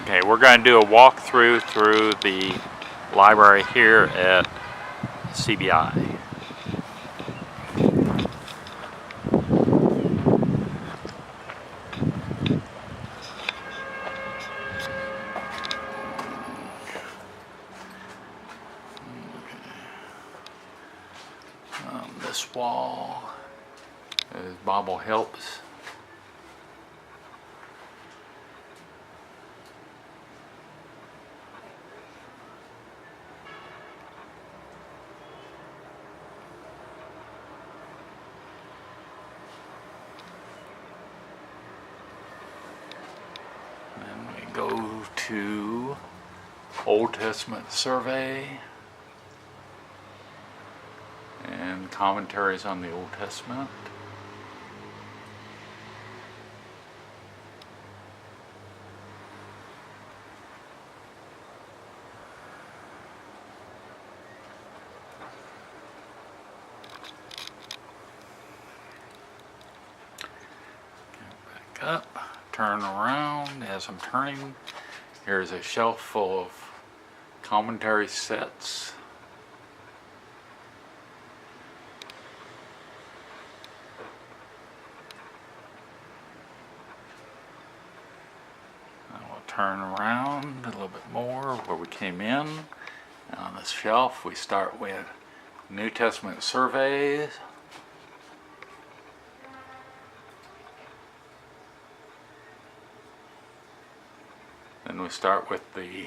Okay, we're going to do a walkthrough through the library here at CBI. This wall is Bible Helps. Then we go to Old Testament Survey and commentaries on the Old Testament. Back up, turn around. As I'm turning, here's a shelf full of commentary sets. Turn around a little bit more where we came in. And on this shelf we start with New Testament surveys. Then we start with the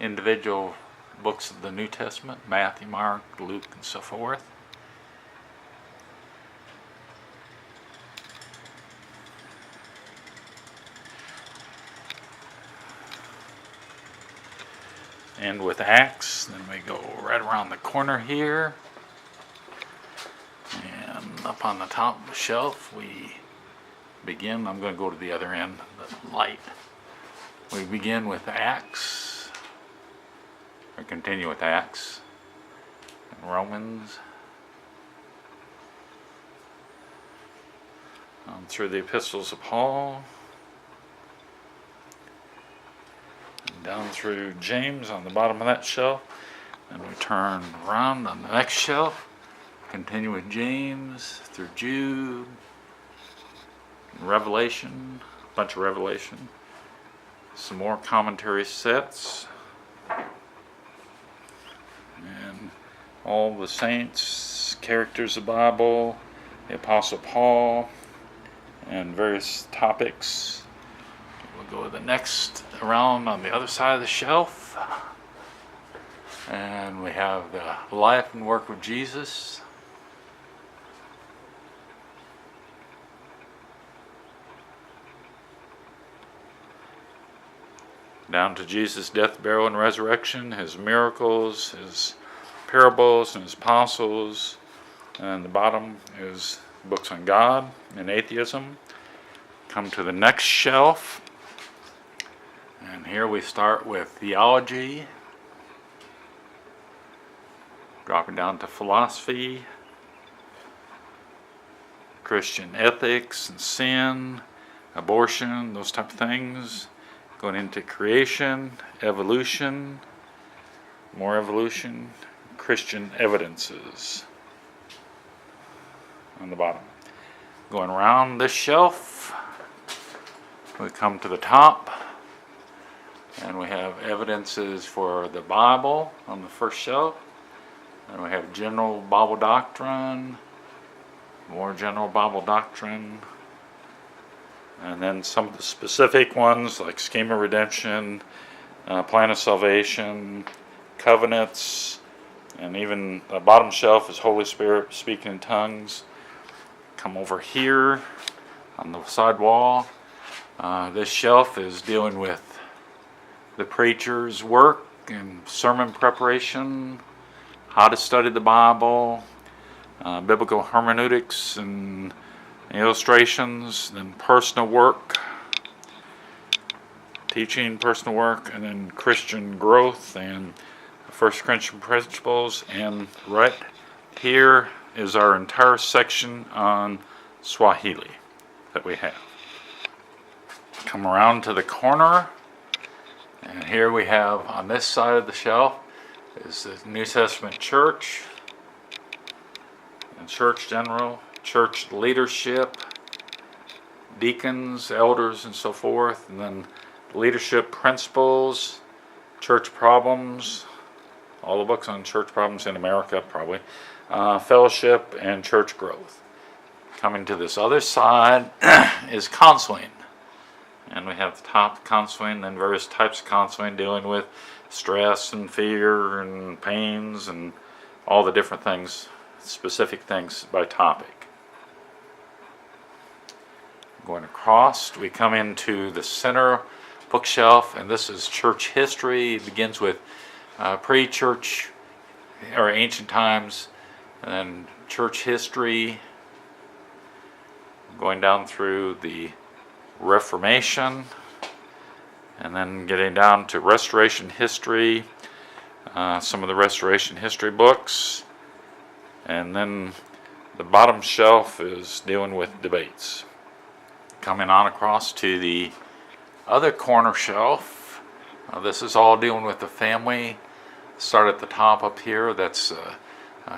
individual books of the New Testament, Matthew, Mark, Luke, and so forth. And with Acts, then we go right around the corner here, and up on the top of the shelf we begin. I'm going to go to the other end, the light. We begin with Acts, or continue with Acts and Romans, through the epistles of Paul, down through James on the bottom of that shelf. Then we turn around on the next shelf, continue with James through Jude, Revelation, a bunch of Revelation, some more commentary sets, and all the saints, characters of the Bible, the Apostle Paul, and various topics. We'll go to the next around on the other side of the shelf, and we have the life and work of Jesus. Down to Jesus' death, burial, and resurrection, his miracles, his parables, and his apostles. And the bottom is books on God and atheism. Come to the next shelf. And here we start with theology, dropping down to philosophy, Christian ethics and sin, abortion, those type of things, going into creation, evolution, more evolution, Christian evidences on the bottom. Going around this shelf, we come to the top. And we have evidences for the Bible on the first shelf. And we have general Bible doctrine, more general Bible doctrine. And then some of the specific ones like scheme of redemption, plan of salvation, covenants, and even the bottom shelf is Holy Spirit speaking in tongues. Come over here on the side wall. This shelf is dealing with the preacher's work and sermon preparation, how to study the Bible, biblical hermeneutics and illustrations, then personal work, teaching personal work, and then Christian growth and First Christian principles. And right here is our entire section on Swahili that we have. Come around to the corner, And here we have on this side of the shelf is the New Testament church and church general, church leadership, deacons, elders, and so forth, and then leadership principles, church problems, all the books on church problems in America probably, fellowship, and church growth. Coming to this other side is counseling. And we have the top counseling, then various types of counseling dealing with stress and fear and pains and all the different things, specific things by topic. Going across, we come into the center bookshelf, and this is church history. It begins with pre-church or ancient times, and then church history, going down through the Reformation, and then getting down to Restoration history, some of the Restoration history books, and then the bottom shelf is dealing with debates. Coming on across to the other corner shelf, this is all dealing with the family. Start at the top up here, that's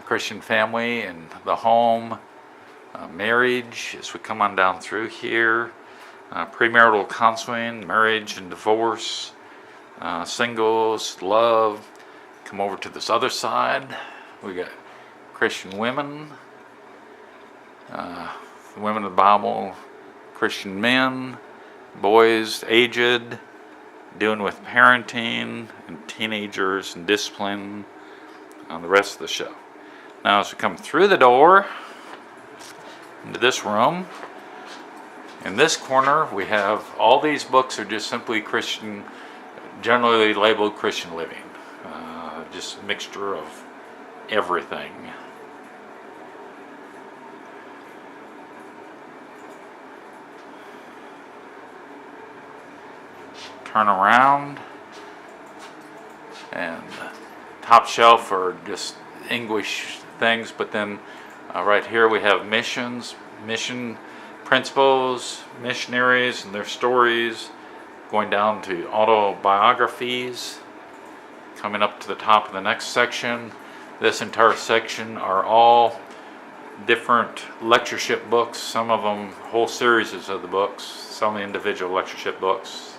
Christian family and the home, marriage, as we come on down through here. Premarital counseling, marriage and divorce, singles, love. Come over to this other side. We got Christian women, the women of the Bible, Christian men, boys, aged, dealing with parenting and teenagers and discipline on the rest of the show. Now, as we come through the door into this room, in this corner, we have all these books are just simply Christian, generally labeled Christian living. Just a mixture of everything. Turn around, and top shelf are just English things, but then right here we have mission principles, missionaries and their stories, going down to autobiographies. Coming up to the top of the next section, this entire section are all different lectureship books, some of them whole series of the books, some individual lectureship books.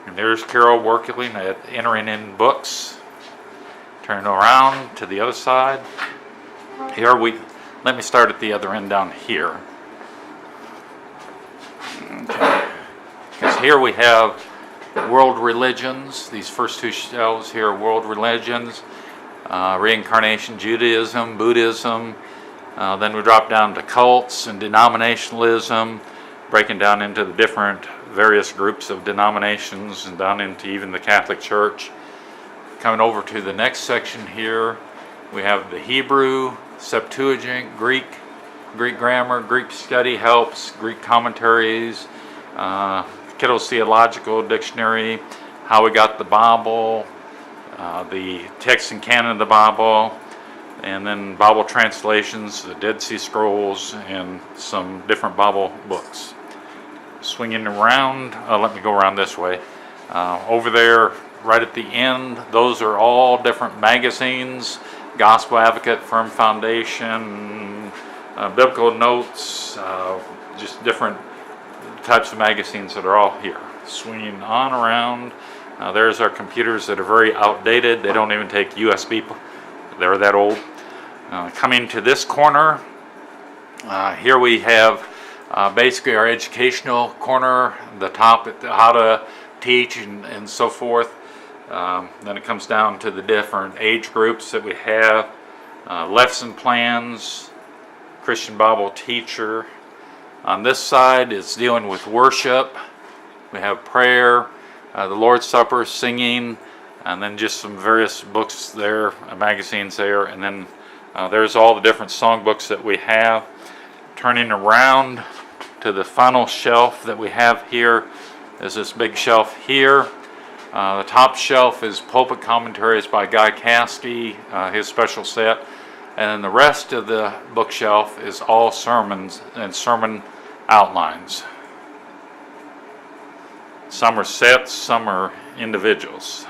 And there's Carol working at entering in books. Turn around to the other side. Here let me start at the other end down here. Okay. Because here we have world religions. These first two shelves here are world religions, reincarnation, Judaism, Buddhism. Then we drop down to cults and denominationalism, breaking down into the different various groups of denominations and down into even the Catholic Church. Coming over to the next section here, we have the Hebrew, Septuagint, Greek grammar, Greek study helps, Greek commentaries, Kitto's Theological Dictionary, how we got the Bible, the text and canon of the Bible, and then Bible translations, the Dead Sea Scrolls, and some different Bible books. Swinging around, let me go around this way. Over there, right at the end, those are all different magazines, Gospel Advocate, Firm Foundation, Biblical Notes, just different types of magazines that are all here. Swinging on around, there's our computers that are very outdated. They don't even take USB, they're that old. Coming to this corner, here we have basically our educational corner, the top, how to teach and so forth. Then it comes down to the different age groups that we have, lesson plans, Christian Bible teacher. On this side, it's dealing with worship. We have prayer, the Lord's Supper, singing, and then just some various books there, magazines there, and then there's all the different songbooks that we have. Turning around to the final shelf that we have here is this big shelf here. The top shelf is pulpit commentaries by Guy Caskey, his special set, and then the rest of the bookshelf is all sermons and sermon outlines. Some are sets, some are individuals.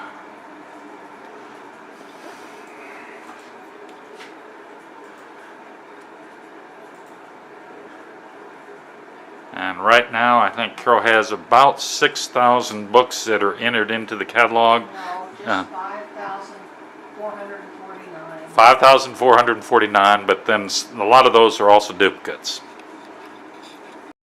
And right now, I think Carol has about 6,000 books that are entered into the catalog. No, just 5,449. 5,449, but then a lot of those are also duplicates.